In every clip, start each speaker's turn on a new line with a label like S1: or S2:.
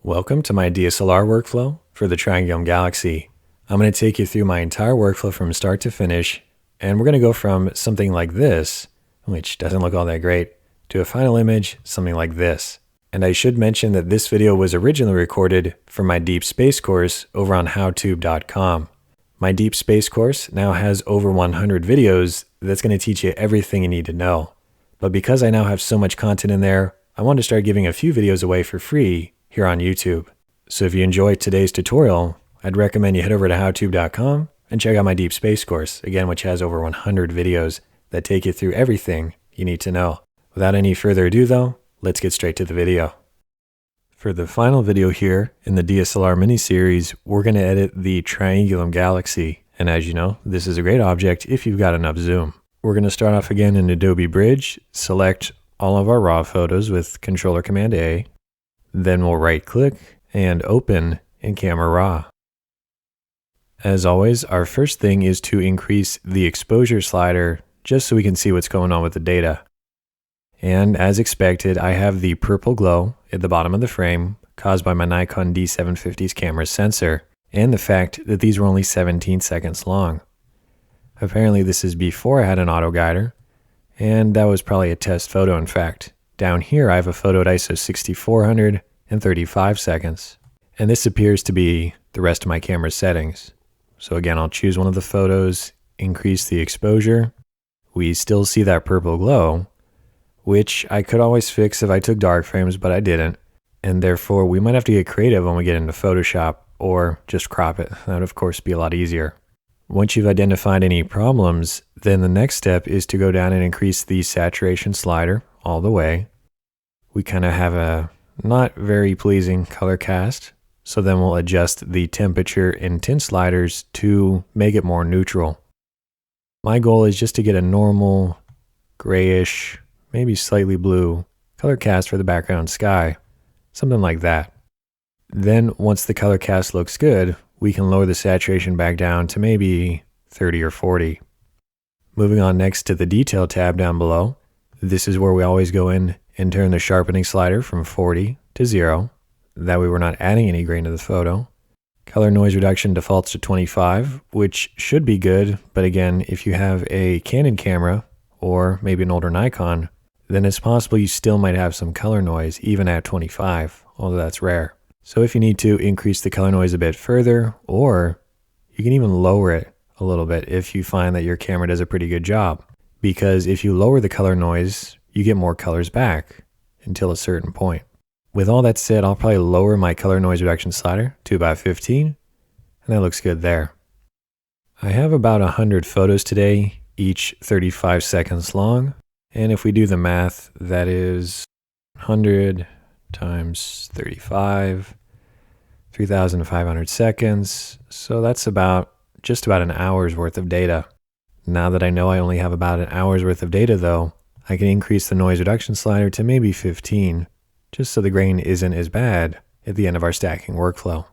S1: Welcome to my DSLR workflow for the Triangulum Galaxy. I'm going to take you through my entire workflow from start to finish, and we're going to go from something like this, which doesn't look all that great, to a final image, something like this. And I should mention that this video was originally recorded for my Deep Space course over on howtube.com. My Deep Space course now has over 100 videos that's going to teach you everything you need to know. But because I now have so much content in there, I want to start giving a few videos away for free here on YouTube. So if you enjoyed today's tutorial, I'd recommend you head over to howtube.com and check out my Deep Space course, again, which has over 100 videos that take you through everything you need to know. Without any further ado though, let's get straight to the video. For the final video here in the DSLR mini-series, we're going to edit the Triangulum Galaxy. And as you know, this is a great object if you've got enough zoom. We're going to start off again in Adobe Bridge, select all of our raw photos with Controller Command A, then we'll right click and open in Camera Raw. As always, our first thing is to increase the exposure slider just so we can see what's going on with the data. And as expected, I have the purple glow at the bottom of the frame caused by my Nikon D750's camera sensor and the fact that these were only 17 seconds long. Apparently this is before I had an auto guider, and that was probably a test photo in fact. Down here I have a photo at ISO 6400 and 35 seconds. And this appears to be the rest of my camera settings. So again, I'll choose one of the photos, increase the exposure. We still see that purple glow, which I could always fix if I took dark frames, but I didn't. And therefore we might have to get creative when we get into Photoshop or just crop it. That would of course be a lot easier. Once you've identified any problems, then the next step is to go down and increase the saturation slider all the way. We kind of have a not very pleasing color cast, so then we'll adjust the temperature and tint sliders to make it more neutral. My goal is just to get a normal grayish, maybe slightly blue color cast for the background sky, something like that. Then once the color cast looks good, we can lower the saturation back down to maybe 30 or 40. Moving on next to the detail tab down below, this is where we always go in and turn the sharpening slider from 40 to 0. That way we're not adding any grain to the photo. Color noise reduction defaults to 25, which should be good, but again, if you have a Canon camera or maybe an older Nikon, then it's possible you still might have some color noise even at 25, although that's rare. So if you need to increase the color noise a bit further, or you can even lower it a little bit if you find that your camera does a pretty good job. Because if you lower the color noise, you get more colors back until a certain point. With all that said, I'll probably lower my color noise reduction slider to about 15, and that looks good there. I have about 100 photos today, each 35 seconds long. And if we do the math, that is 100 times 35, 3,500 seconds. So that's just about an hour's worth of data. Now that I know I only have about an hour's worth of data though, I can increase the noise reduction slider to maybe 15, just so the grain isn't as bad at the end of our stacking workflow.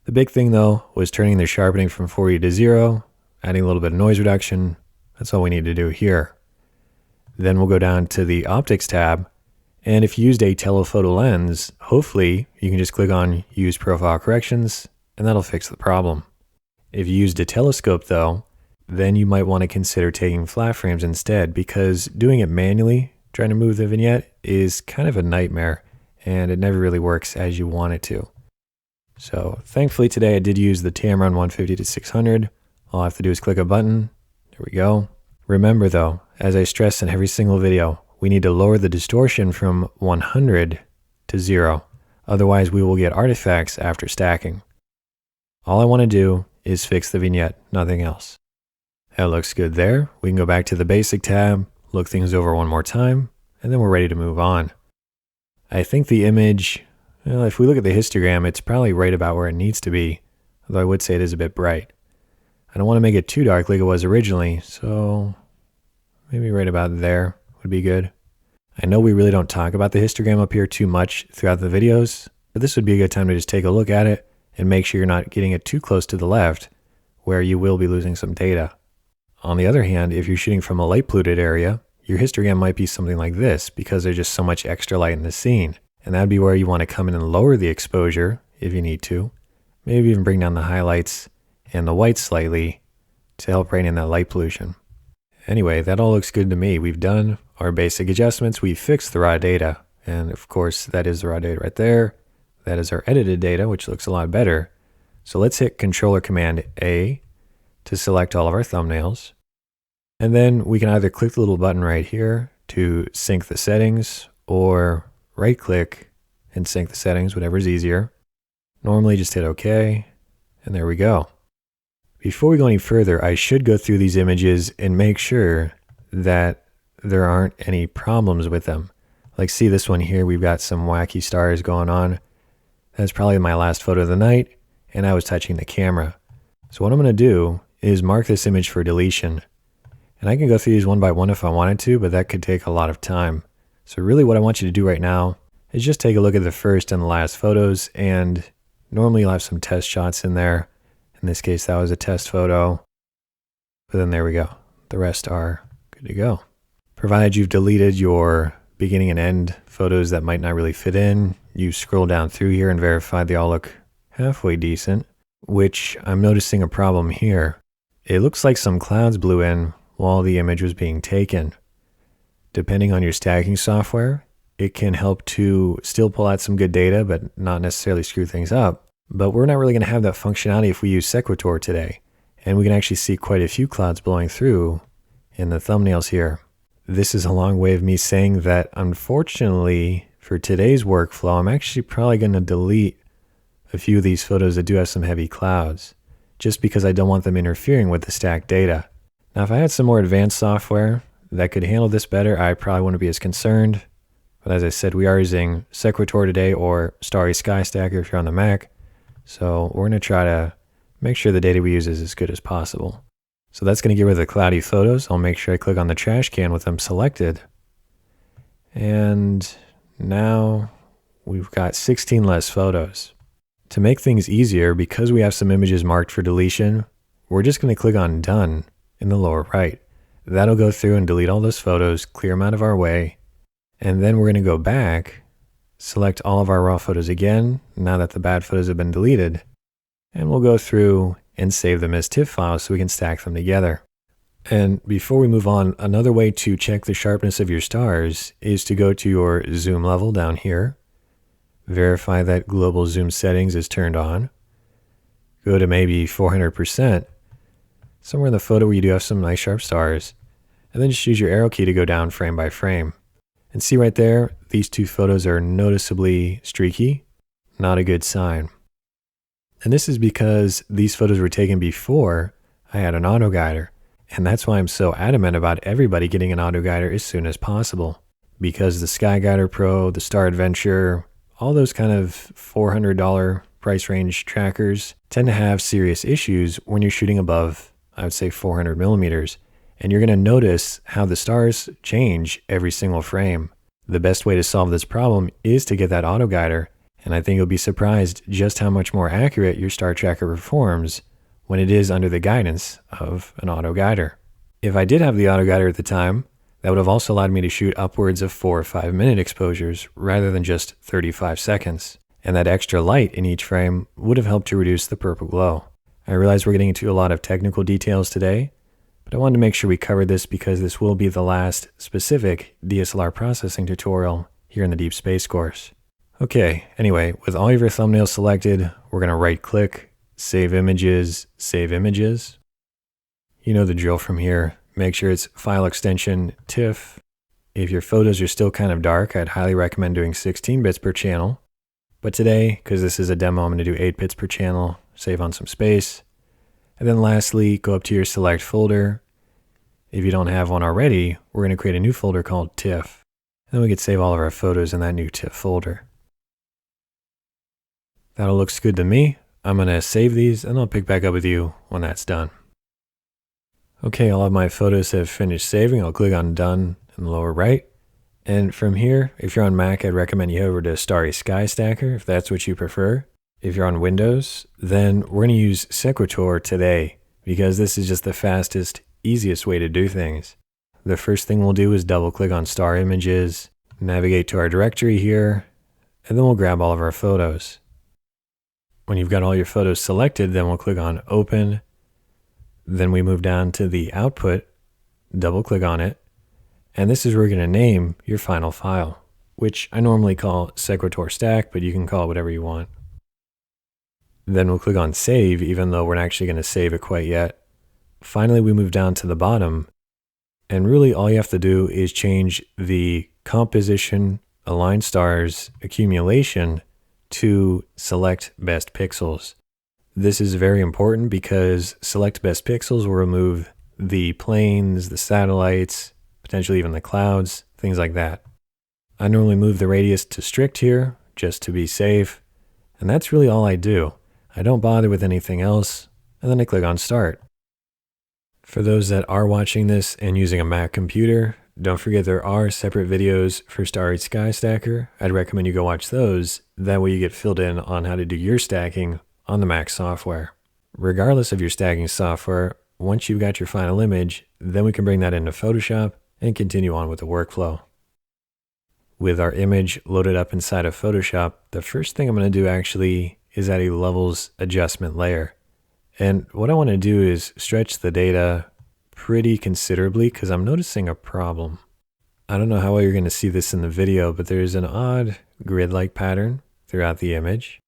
S1: The big thing though was turning the sharpening from 40 to 0, adding a little bit of noise reduction. That's all we need to do here. Then we'll go down to the optics tab, and if you used a telephoto lens, hopefully you can just click on use profile corrections and that'll fix the problem. If you used a telescope though, then you might want to consider taking flat frames instead, because doing it manually, trying to move the vignette, is kind of a nightmare and it never really works as you want it to. So thankfully today I did use the Tamron 150 to 600. All I have to do is click a button. There we go. Remember though, as I stress in every single video, we need to lower the distortion from 100 to 0. Otherwise we will get artifacts after stacking. All I want to do is fix the vignette, nothing else. That looks good there. We can go back to the basic tab, look things over one more time, and then we're ready to move on. I think the image, well, if we look at the histogram, it's probably right about where it needs to be, although I would say it is a bit bright. I don't want to make it too dark like it was originally, so maybe right about there would be good. I know we really don't talk about the histogram up here too much throughout the videos, but this would be a good time to just take a look at it and make sure you're not getting it too close to the left, where you will be losing some data. On the other hand, if you're shooting from a light polluted area, your histogram might be something like this because there's just so much extra light in the scene. And that'd be where you want to come in and lower the exposure if you need to. Maybe even bring down the highlights and the white slightly to help rein in that light pollution. Anyway, that all looks good to me. We've done our basic adjustments. We've fixed the raw data. And of course, that is the raw data right there. That is our edited data, which looks a lot better. So let's hit Controller Command A to select all of our thumbnails. And then we can either click the little button right here to sync the settings, or right click and sync the settings, whatever's easier. Normally just hit OK, and there we go. Before we go any further, I should go through these images and make sure that there aren't any problems with them. Like, see this one here, we've got some wacky stars going on. That's probably my last photo of the night, and I was touching the camera. So what I'm going to do is mark this image for deletion. And I can go through these one by one if I wanted to, but that could take a lot of time. So really what I want you to do right now is just take a look at the first and the last photos, and normally you'll have some test shots in there. In this case, that was a test photo. But then there we go. The rest are good to go. Provided you've deleted your beginning and end photos that might not really fit in, you scroll down through here and verify they all look halfway decent, which I'm noticing a problem here. It looks like some clouds blew in while the image was being taken. Depending on your stacking software, it can help to still pull out some good data, but not necessarily screw things up. But we're not really going to have that functionality if we use Sequitur today. And we can actually see quite a few clouds blowing through in the thumbnails here. This is a long way of me saying that, unfortunately, for today's workflow, I'm actually probably going to delete a few of these photos that do have some heavy clouds, just because I don't want them interfering with the stacked data. Now, if I had some more advanced software that could handle this better, I probably wouldn't be as concerned. But as I said, we are using Sequitur today, or Starry Sky Stacker if you're on the Mac. So we're going to try to make sure the data we use is as good as possible. So that's going to get rid of the cloudy photos. I'll make sure I click on the trash can with them selected. And now we've got 16 less photos. To make things easier, because we have some images marked for deletion, we're just going to click on Done in the lower right. That'll go through and delete all those photos, clear them out of our way. And then we're going to go back, select all of our raw photos again, now that the bad photos have been deleted. And we'll go through and save them as TIFF files so we can stack them together. And before we move on, another way to check the sharpness of your stars is to go to your zoom level down here. Verify that global zoom settings is turned on. Go to maybe 400%. Somewhere in the photo where you do have some nice sharp stars. And then just use your arrow key to go down frame by frame. And see right there, these two photos are noticeably streaky. Not a good sign. And this is because these photos were taken before I had an auto guider. And that's why I'm so adamant about everybody getting an auto guider as soon as possible. Because the Sky Guider Pro, the Star Adventure, all those kind of $400 price range trackers tend to have serious issues when you're shooting above, I would say, 400 millimeters. And you're going to notice how the stars change every single frame. The best way to solve this problem is to get that auto guider. And I think you'll be surprised just how much more accurate your star tracker performs when it is under the guidance of an auto guider. If I did have the auto guider at the time, that would have also allowed me to shoot upwards of 4 or 5 minute exposures rather than just 35 seconds. And that extra light in each frame would have helped to reduce the purple glow. I realize we're getting into a lot of technical details today, but I wanted to make sure we covered this because this will be the last specific DSLR processing tutorial here in the Deep Space course. Okay, anyway, with all of your thumbnails selected, we're going to right click, save images, save images. You know the drill from here. Make sure it's file extension TIFF. If your photos are still kind of dark, I'd highly recommend doing 16 bits per channel. But today, because this is a demo, I'm going to do 8 bits per channel, save on some space. And then lastly, go up to your select folder. If you don't have one already, we're going to create a new folder called TIFF. And then we could save all of our photos in that new TIFF folder. That all looks good to me. I'm going to save these and I'll pick back up with you when that's done. Okay, all of my photos have finished saving. I'll click on Done in the lower right. And from here, if you're on Mac, I'd recommend you head over to Starry Sky Stacker if that's what you prefer. If you're on Windows, then we're going to use Sequitur today because this is just the fastest, easiest way to do things. The first thing we'll do is double click on star images, navigate to our directory here, and then we'll grab all of our photos. When you've got all your photos selected, then we'll click on Open. Then we move down to the output, double click on it, and this is where we're going to name your final file, which I normally call Sequitur Stack, but you can call it whatever you want. Then we'll click on Save, even though we're not actually going to save it quite yet. Finally, we move down to the bottom, and really all you have to do is change the composition, align stars, accumulation to select best pixels. This is very important because select best pixels will remove the planes, the satellites, potentially even the clouds, things like that. I normally move the radius to strict here just to be safe, and that's really all I do. I don't bother with anything else, and then I click on Start. For those that are watching this and using a Mac computer, don't forget there are separate videos for Starry Sky Stacker. I'd recommend you go watch those. That way you get filled in on how to do your stacking on the Mac software. Regardless of your stacking software, once you've got your final image, then we can bring that into Photoshop and continue on with the workflow. With our image loaded up inside of Photoshop, the first thing I'm going to do actually is add a levels adjustment layer. And what I want to do is stretch the data pretty considerably because I'm noticing a problem. I don't know how well you're going to see this in the video, but there's an odd grid-like pattern throughout the image.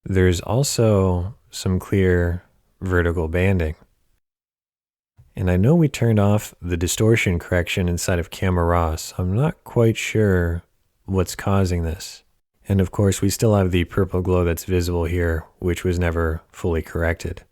S1: There's also some clear vertical banding. And I know we turned off the distortion correction inside of Camera Raw, so I'm not quite sure what's causing this. And of course, we still have the purple glow that's visible here, which was never fully corrected.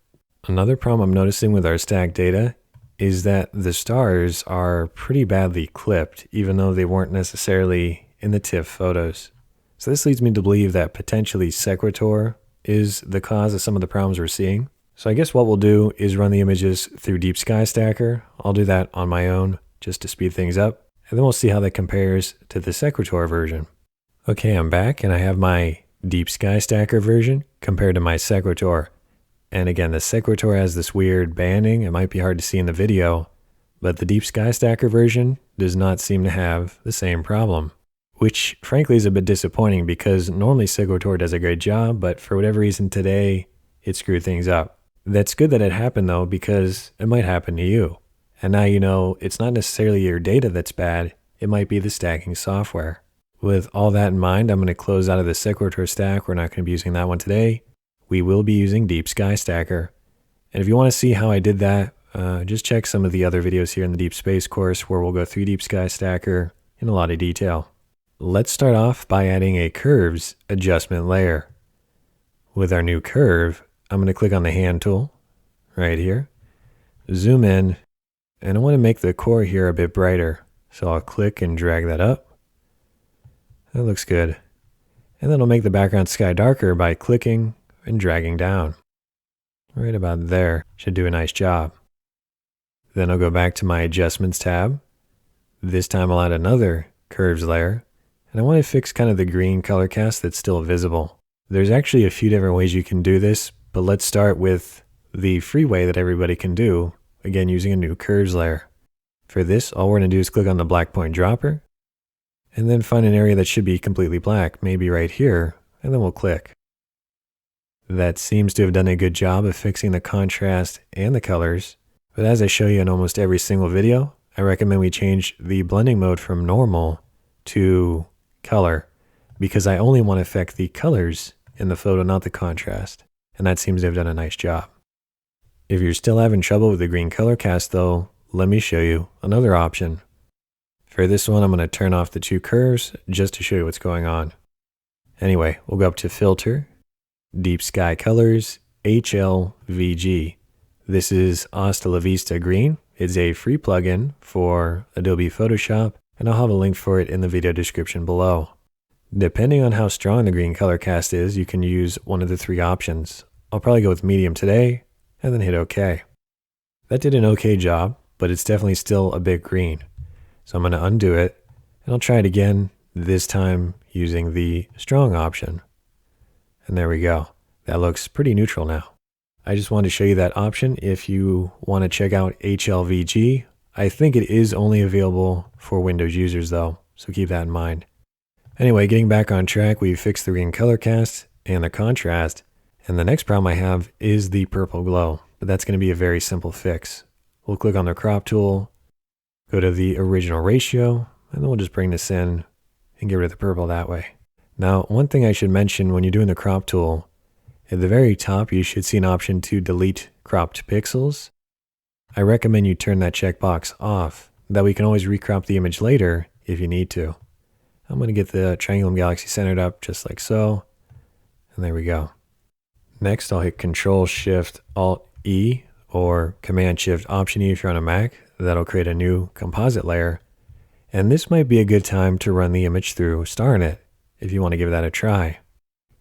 S1: Another problem I'm noticing with our stack data is that the stars are pretty badly clipped, even though they weren't necessarily in the TIFF photos. So this leads me to believe that potentially Sequitur is the cause of some of the problems we're seeing. So I guess what we'll do is run the images through Deep Sky Stacker. I'll do that on my own just to speed things up, and then we'll see how that compares to the Sequitur version. Okay, I'm back and I have my Deep Sky Stacker version compared to my Sequitur. And again, the Sequitur has this weird banding. It might be hard to see in the video, but the Deep Sky Stacker version does not seem to have the same problem, which frankly is a bit disappointing because normally Sequitur does a great job, but for whatever reason today, it screwed things up. That's good that it happened though, because it might happen to you. And now you know it's not necessarily your data that's bad, it might be the stacking software. With all that in mind, I'm going to close out of the Sequitur stack. We're not going to be using that one today. We will be using Deep Sky Stacker. And if you want to see how I did that, just check some of the other videos here in the Deep Space course where we'll go through Deep Sky Stacker in a lot of detail. Let's start off by adding a curves adjustment layer. With our new curve, I'm going to click on the hand tool right here, zoom in, and I want to make the core here a bit brighter. So I'll click and drag that up. That looks good. And then I'll make the background sky darker by clicking and dragging down. Right about there. Should do a nice job. Then I'll go back to my Adjustments tab. This time I'll add another Curves layer. And I want to fix kind of the green color cast that's still visible. There's actually a few different ways you can do this, but let's start with the free way that everybody can do, again using a new Curves layer. For this, all we're going to do is click on the black point dropper, and then find an area that should be completely black, maybe right here, and then we'll click. That seems to have done a good job of fixing the contrast and the colors, but as I show you in almost every single video, I recommend we change the blending mode from normal to color, because I only want to affect the colors in the photo, not the contrast, and that seems to have done a nice job. If you're still having trouble with the green color cast though, let me show you another option. For this one, I'm going to turn off the two curves just to show you what's going on. Anyway, we'll go up to Filter, Deep Sky Colors, HLVG. This is Hasta La Vista Green. It's a free plugin for Adobe Photoshop, and I'll have a link for it in the video description below. Depending on how strong the green color cast is, you can use one of the three options. I'll probably go with medium today, and then hit OK. That did an okay job, but it's definitely still a bit green. So I'm going to undo it, and I'll try it again, this time using the strong option. And there we go. That looks pretty neutral now. I just wanted to show you that option if you want to check out HLVG. I think it is only available for Windows users though, so keep that in mind. Anyway, getting back on track, we fixed the green color cast and the contrast. And the next problem I have is the purple glow, but that's going to be a very simple fix. We'll click on the crop tool, go to the original ratio, and then we'll just bring this in and get rid of the purple that way. Now, one thing I should mention when you're doing the crop tool, at the very top, you should see an option to delete cropped pixels. I recommend you turn that checkbox off. That way you can always recrop the image later if you need to. I'm going to get the Triangulum Galaxy centered up just like so. And there we go. Next, I'll hit Control-Shift-Alt-E or Command-Shift-Option-E if you're on a Mac. That'll create a new composite layer. And this might be a good time to run the image through StarNet if you want to give that a try.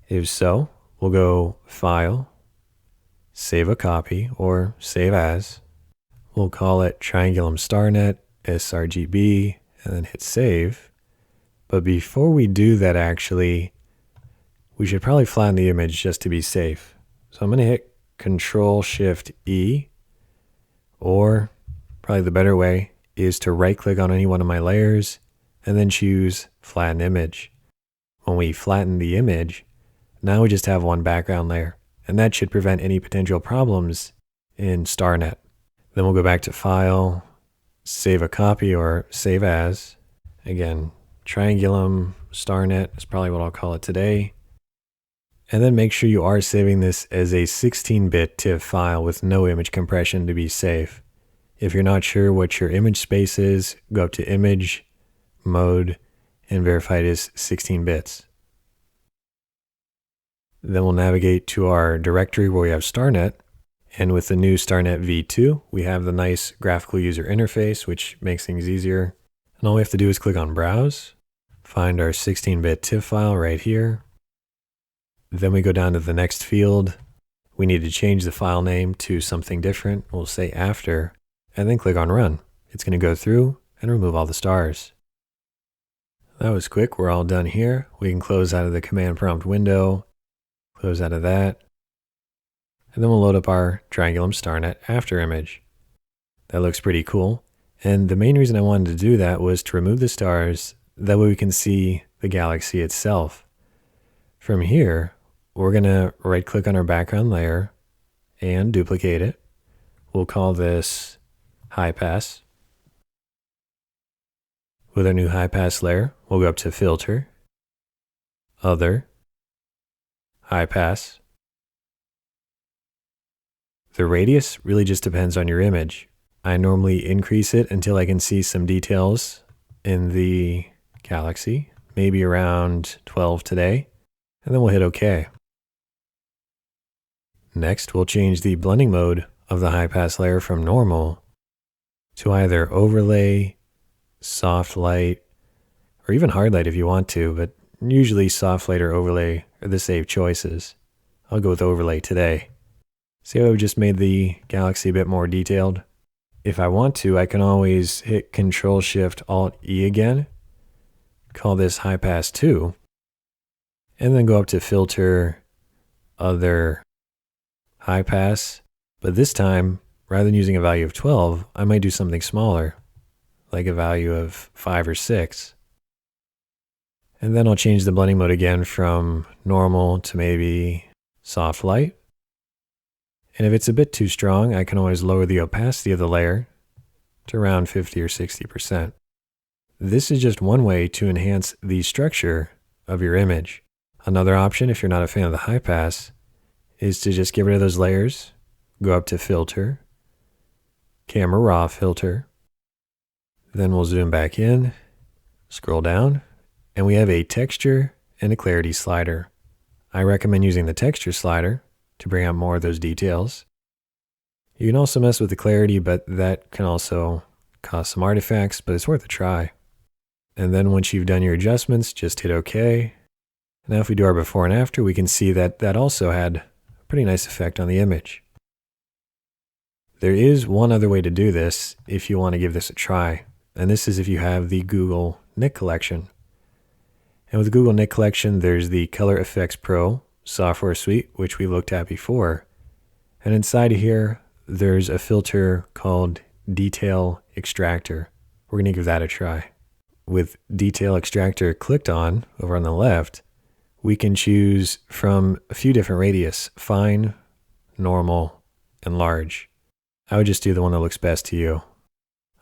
S1: If so, we'll go File, Save a Copy, or Save As. We'll call it Triangulum StarNet, sRGB, and then hit Save. But before we do that, actually, we should probably flatten the image just to be safe. So I'm going to hit Control-Shift-E, or probably the better way is to right-click on any one of my layers and then choose Flatten Image. When we flatten the image, now we just have one background layer, and that should prevent any potential problems in StarNet. Then we'll go back to File, Save a Copy or Save As. Again, Triangulum StarNet is probably what I'll call it today. And then make sure you are saving this as a 16-bit TIFF file with no image compression to be safe. If you're not sure what your image space is, go up to Image, Mode, and verify it is 16 bits. Then we'll navigate to our directory where we have StarNet. And with the new StarNet v2, we have the nice graphical user interface, which makes things easier. And all we have to do is click on Browse, find our 16-bit TIFF file right here. Then we go down to the next field. We need to change the file name to something different. We'll say After, and then click on Run. It's going to go through and remove all the stars. That was quick. We're all done here. We can close out of the command prompt window, close out of that, and then we'll load up our Triangulum StarNet After image. That looks pretty cool. And the main reason I wanted to do that was to remove the stars. That way we can see the galaxy itself. From here, we're going to right click on our background layer and duplicate it. We'll call this High Pass. With our new High Pass layer, we'll go up to Filter, Other, High Pass. The radius really just depends on your image. I normally increase it until I can see some details in the galaxy, maybe around 12 today, and then we'll hit OK. Next, we'll change the blending mode of the high pass layer from normal to either overlay, soft light, or even hard light if you want to, but usually soft light or overlay are the safe choices. I'll go with overlay today. See how I've just made the galaxy a bit more detailed? If I want to, I can always hit Control-Shift-Alt-E again, call this High Pass 2, and then go up to Filter, Other, High Pass. But this time, rather than using a value of 12, I might do something smaller, like a value of 5 or 6. And then I'll change the blending mode again from normal to maybe soft light. And if it's a bit too strong, I can always lower the opacity of the layer to around 50 or 60%. This is just one way to enhance the structure of your image. Another option, if you're not a fan of the high pass, is to just get rid of those layers, go up to Filter, Camera Raw Filter, then we'll zoom back in, scroll down, and we have a texture and a clarity slider. I recommend using the texture slider to bring out more of those details. You can also mess with the clarity, but that can also cause some artifacts, but it's worth a try. And then once you've done your adjustments, just hit OK. Now if we do our before and after, we can see that that also had a pretty nice effect on the image. There is one other way to do this if you want to give this a try, and this is if you have the Google NIC collection. And with the Google NIC collection, there's the Color Effects Pro software suite, which we looked at before. And inside of here, there's a filter called Detail Extractor. We're going to give that a try. with detail extractor clicked on over on the left, we can choose from a few different radius: fine, normal, and large. I would just do the one that looks best to you.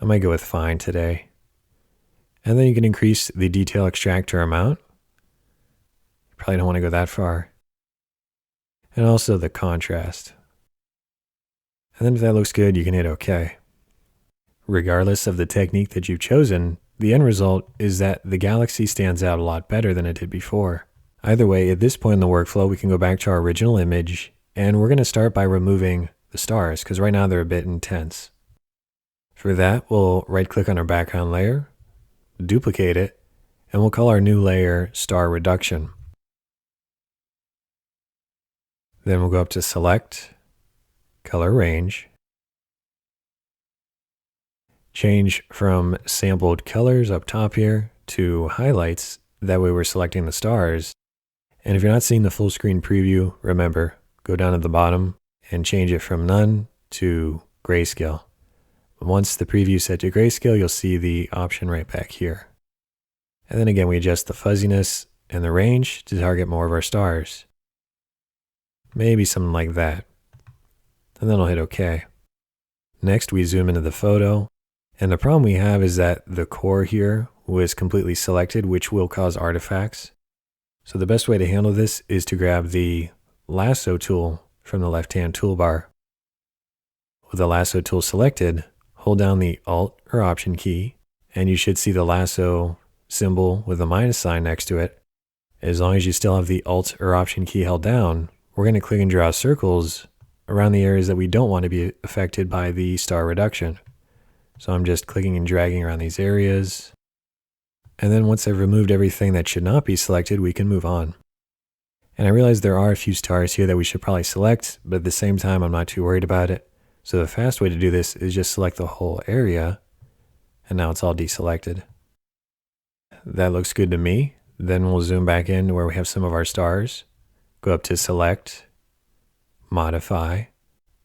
S1: I might go with fine today. And then you can increase the detail extractor amount. You probably don't want to go that far. And also the contrast. And then if that looks good, you can hit OK. Regardless of the technique that you've chosen, the end result is that the galaxy stands out a lot better than it did before. Either way, at this point in the workflow, we can go back to our original image, and we're going to start by removing the stars, because right now they're a bit intense. For that, we'll right-click on our background layer, duplicate it, and we'll call our new layer Star Reduction. Then we'll go up to Select, Color Range, change from sampled colors up top here to highlights. That way we're selecting the stars. And if you're not seeing the full screen preview, remember, go down at the bottom and change it from none to grayscale. Once the preview is set to grayscale, you'll see the option right back here. And then again, we adjust the fuzziness and the range to target more of our stars. Maybe something like that. And then I'll hit OK. Next, we zoom into the photo. And the problem we have is that the core here was completely selected, which will cause artifacts. So the best way to handle this is to grab the lasso tool from the left-hand toolbar. With the lasso tool selected, hold down the Alt or Option key, and you should see the lasso symbol with a minus sign next to it. As long as you still have the Alt or Option key held down, we're going to click and draw circles around the areas that we don't want to be affected by the star reduction. So I'm just clicking and dragging around these areas. And then once I've removed everything that should not be selected, we can move on. And I realize there are a few stars here that we should probably select, but at the same time, I'm not too worried about it. So the fast way to do this is just select the whole area, and now it's all deselected. That looks good to me. Then we'll zoom back in to where we have some of our stars, go up to Select, Modify,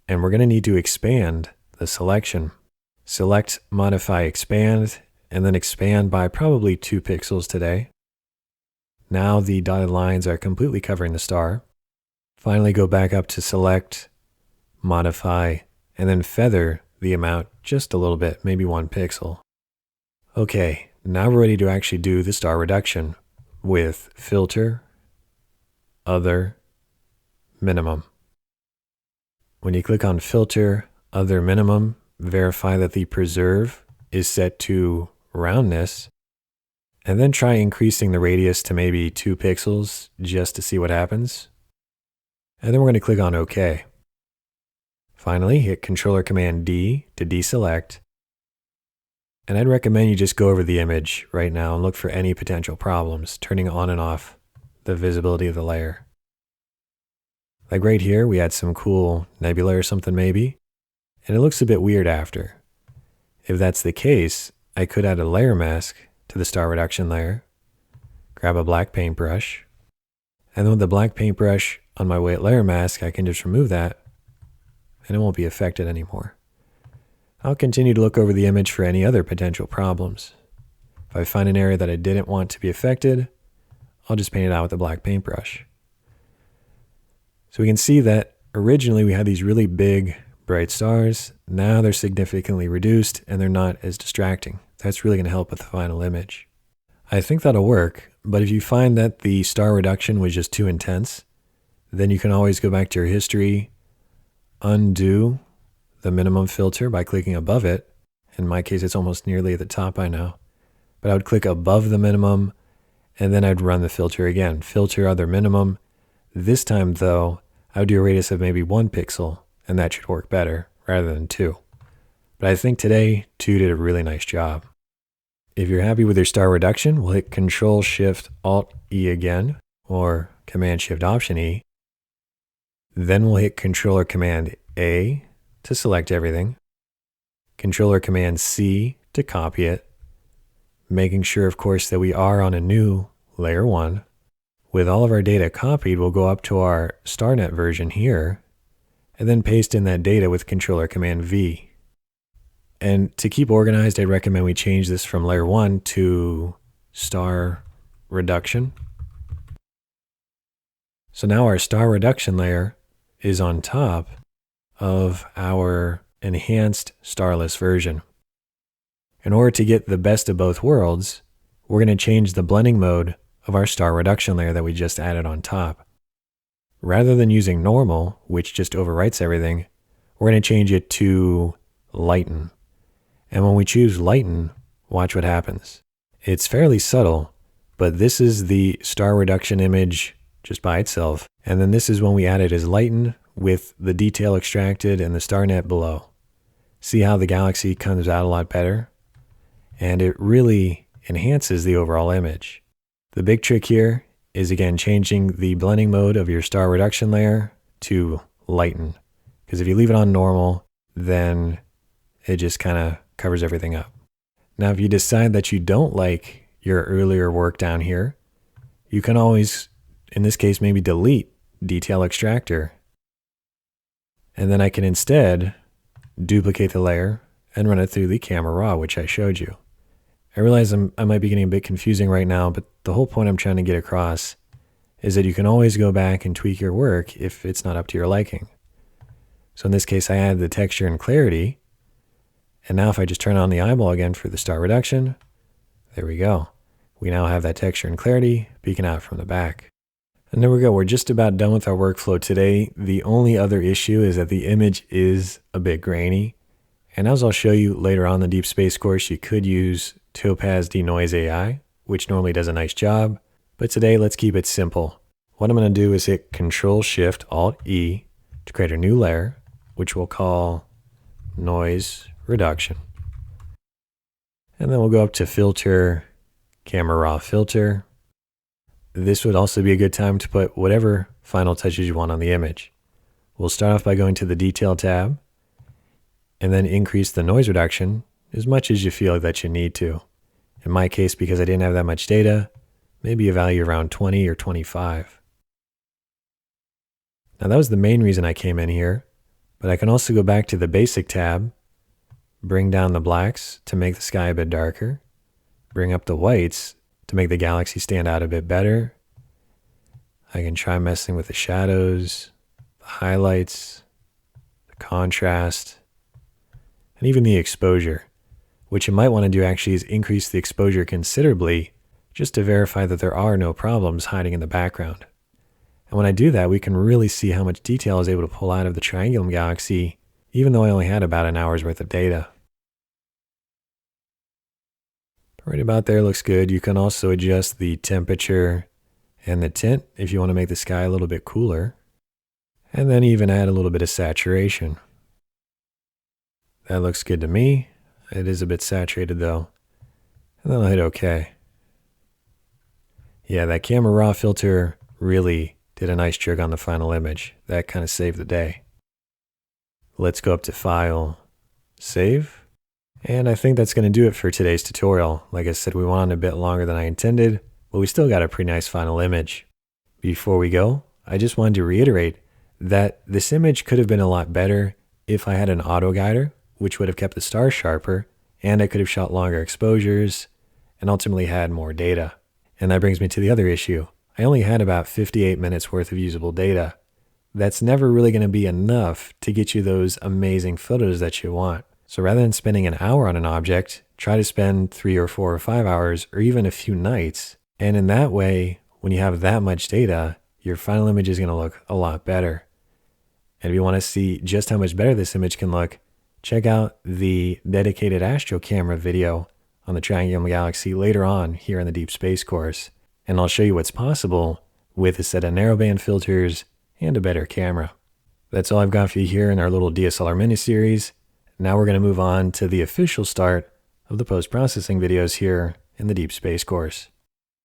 S1: and we're going to need to expand the selection. Select, Modify, Expand, and then expand by probably 2 pixels today. Now the dotted lines are completely covering the star. Finally, go back up to Select, Modify, and then feather the amount just a little bit, maybe 1 pixel. Okay, now we're ready to actually do the star reduction with Filter, Other, Minimum. When you click on Filter, Other, Minimum, verify that the preserve is set to roundness, and then try increasing the radius to maybe 2 pixels just to see what happens. And then we're going to click on OK. Finally, hit Controller Command D to deselect. And I'd recommend you just go over the image right now and look for any potential problems, turning on and off the visibility of the layer. Like right here, we had some cool nebula or something maybe, and it looks a bit weird after. If that's the case, I could add a layer mask to the star reduction layer, grab a black paintbrush, and then with the black paintbrush on my white layer mask, I can just remove that, and it won't be affected anymore. I'll continue to look over the image for any other potential problems. If I find an area that I didn't want to be affected, I'll just paint it out with a black paintbrush. So we can see that originally we had these really big, bright stars. Now they're significantly reduced and they're not as distracting. That's really going to help with the final image. I think that'll work, but if you find that the star reduction was just too intense, then you can always go back to your history, undo the minimum filter by clicking above it. In my case, it's almost nearly at the top by now. But I would click above the minimum, and then I'd run the filter again. Filter, Other, Minimum. This time, though, I would do a radius of maybe 1 pixel, and that should work better rather than 2. But I think today, 2 did a really nice job. If you're happy with your star reduction, we'll hit Control-Shift-Alt-E again, or Command-Shift-Option-E. Then we'll hit Controller-Command-A to select everything, Controller-Command-C to copy it, making sure, of course, that we are on a new Layer 1. With all of our data copied, we'll go up to our StarNet version here, and then paste in that data with Controller-Command-V. And to keep organized, I recommend we change this from layer 1 to star reduction. So now our star reduction layer is on top of our enhanced starless version. In order to get the best of both worlds, we're going to change the blending mode of our star reduction layer that we just added on top. Rather than using normal, which just overwrites everything, we're going to change it to lighten. And when we choose lighten, watch what happens. It's fairly subtle, but this is the star reduction image just by itself. And then this is when we add it as lighten with the detail extracted and the StarNet below. See how the galaxy comes out a lot better? And it really enhances the overall image. The big trick here is again changing the blending mode of your star reduction layer to lighten. Because if you leave it on normal, then it just kind of covers everything up. Now, if you decide that you don't like your earlier work down here, you can always, in this case, maybe delete detail extractor. And then I can instead duplicate the layer and run it through the camera raw, which I showed you. I realize I might be getting a bit confusing right now, but the whole point I'm trying to get across is that you can always go back and tweak your work if it's not up to your liking. So in this case, I added the texture and clarity. And now if I just turn on the eyeball again for the star reduction, there we go. We now have that texture and clarity peeking out from the back. And there we go. We're just about done with our workflow today. The only other issue is that the image is a bit grainy. And as I'll show you later on in the Deep Space course, you could use Topaz Denoise AI, which normally does a nice job. But today, let's keep it simple. What I'm going to do is hit Control-Shift-Alt-E to create a new layer, which we'll call Noise Reduction. And then we'll go up to Filter, Camera Raw Filter. This would also be a good time to put whatever final touches you want on the image. We'll start off by going to the Detail tab, and then increase the noise reduction as much as you feel that you need to. In my case, because I didn't have that much data, maybe a value around 20 or 25. Now that was the main reason I came in here, but I can also go back to the Basic tab, bring down the blacks to make the sky a bit darker, bring up the whites to make the galaxy stand out a bit better. I can try messing with the shadows, the highlights, the contrast, and even the exposure. What you might want to do actually is increase the exposure considerably just to verify that there are no problems hiding in the background. And when I do that, we can really see how much detail I was able to pull out of the Triangulum galaxy, even though I only had about an hour's worth of data. Right about there looks good. You can also adjust the temperature and the tint if you want to make the sky a little bit cooler. And then even add a little bit of saturation. That looks good to me. It is a bit saturated though. And then I'll hit OK. Yeah, that camera raw filter really did a nice trick on the final image. That kind of saved the day. Let's go up to File, Save. And I think that's going to do it for today's tutorial. Like I said, we went on a bit longer than I intended, but we still got a pretty nice final image. Before we go, I just wanted to reiterate that this image could have been a lot better if I had an auto guider, which would have kept the stars sharper, and I could have shot longer exposures, and ultimately had more data. And that brings me to the other issue. I only had about 58 minutes worth of usable data. That's never really going to be enough to get you those amazing photos that you want. So rather than spending an hour on an object, try to spend 3 or 4 or 5 hours, or even a few nights. And in that way, when you have that much data, your final image is going to look a lot better. And if you want to see just how much better this image can look, check out the dedicated astro camera video on the Triangulum galaxy later on here in the Deep Space course. And I'll show you what's possible with a set of narrowband filters and a better camera. That's all I've got for you here in our little DSLR mini-series. Now we're going to move on to the official start of the post-processing videos here in the Deep Space course.